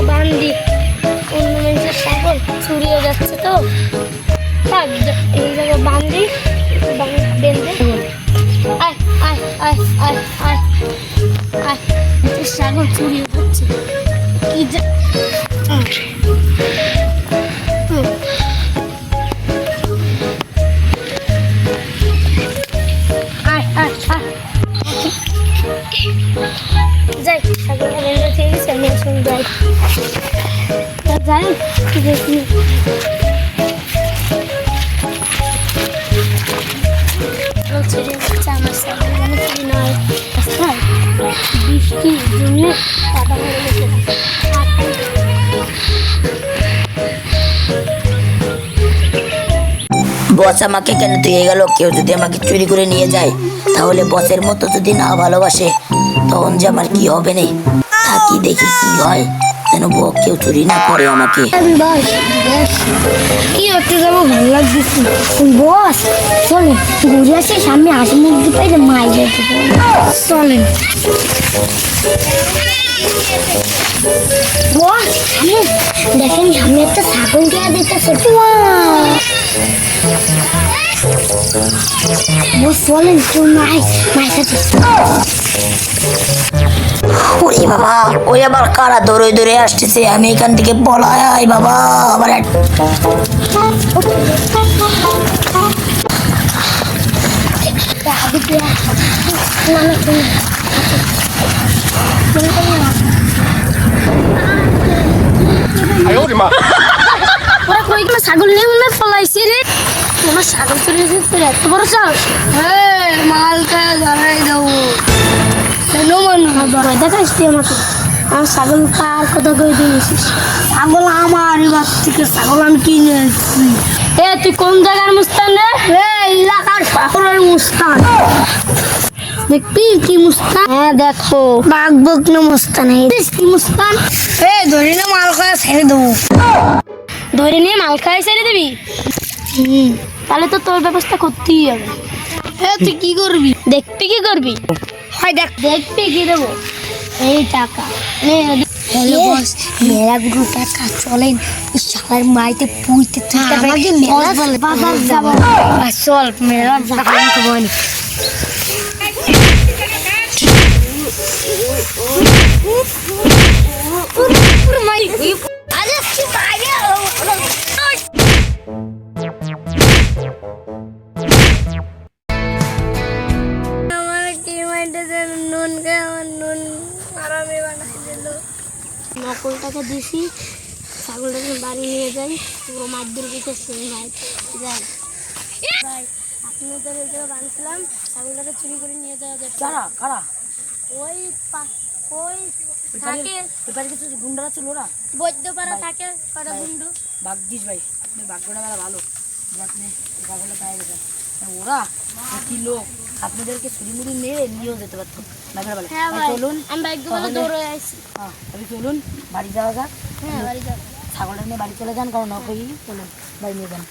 বান্দি অন্য মানুষের ছাগল চুরি হয়ে যাচ্ছে তো থাক, এই জায়গায় বান্দি বেঁধে আয় আয় আয় আয় আয় আয়, ছাগল চুরি হয়ে যাচ্ছে কি যাই ছাগল বেঁধে ঠিক আছে, আমি এখন যাই যাই দেখি ছেড়ে যাচ্ছে আমার ছাগল মানে কি নয় বৃষ্টির জন্য কাদা হয়ে গেছে। বস আমাকে কেন দিয়ে গেল? কেউ যদি আমাকে চুরি করে নিয়ে যায় তাহলে বসের মতো যদি না ভালোবাসে তখন যে আমার কি হবে না। থাকি দেখি কি হয়, যেন কেউ চুরি না করে আমাকে। কি একটু যাবো ভালো লাগতেছে বস, চলেন ঘুরে আসি, সামনে হাসি মুখ পাইলে মাই যেতে চলেন বস। দেখেন সামনে একটা ছাগল দেওয়া দিতেছে বস, চলেন কেউ নাই মায়ের সাথে। ওরে বাবা, ওই আবার কারা দৌড়ে দৌড়ে আসতেছে, আমি এখান থেকে পলাই বাবা। আবার ছাগল নিয়ে মনে পলাইছি রে, তোমার ছাগল চলে এসেছে এত বড় সাহস। হ্যাঁ মাল খায় ধরাই দেবো দেখাস তুই আমাকে, আমার ছাগল কার কথা কই দিয়েছিস? ছাগল আমার এবার থেকে, ছাগল আমি কিনে এসেছি। এ তুই কোন জায়গার মুস্তান রে? এলাকার শহরের মুস্তান। দেখবি কি মুস্তান? হ্যাঁ দেখো বাঘ বক না মুস্তান, কি মুস্তান? ধরে নিয়ে মাল খায় ছেড়ে দেবো। ধরে নিয়ে মাল খায় ছেড়ে দিবি? তাহলে তো তোর ব্যবস্থা করতেই হবে। হ্যাঁ তুই কি করবি? দেখবি কি করবি? হয় দেখ, দেখবি কি দেবো? এই টাকা মেলা গুলো টাকা চলেন সবার মাইতে পুইতে বাজার যাবো, চল মেলা বল। নকল টাকা দিছি, ছাগলটাকে বাড়ি নিয়ে যাই, পুরো মারধর দিতেছে ভাই। যাই ভাই, আপনাদের ওই বাঁধছিলাম ছাগলটাকে চুরি করে নিয়ে যাওয়া যায়। কারা? ওই ওই থাকে কিছু গুন্ডারা ছিল, ওরা বৈদ্যপাড়া থাকে পাড়া গুন্ডু। ভাগ্যিস ভাই, আপনি ভাগ্যটা মেলা ভালো, আপনি ছাগলটা পাই গেছেন। ওরা কি লোক, আপনাদেরকে চুরি মুড়ি নিয়েও যেতে পারতো। চলুন আমি ভাগ্যবলে দৌড়ে আসছি। আপনি চলুন বাড়ি যাওয়া যাক। হ্যাঁ বাড়ি যাবো, ছাগলটা নিয়ে বাড়ি চলে যান, কারণ চলুন বাড়ি নিয়ে যান।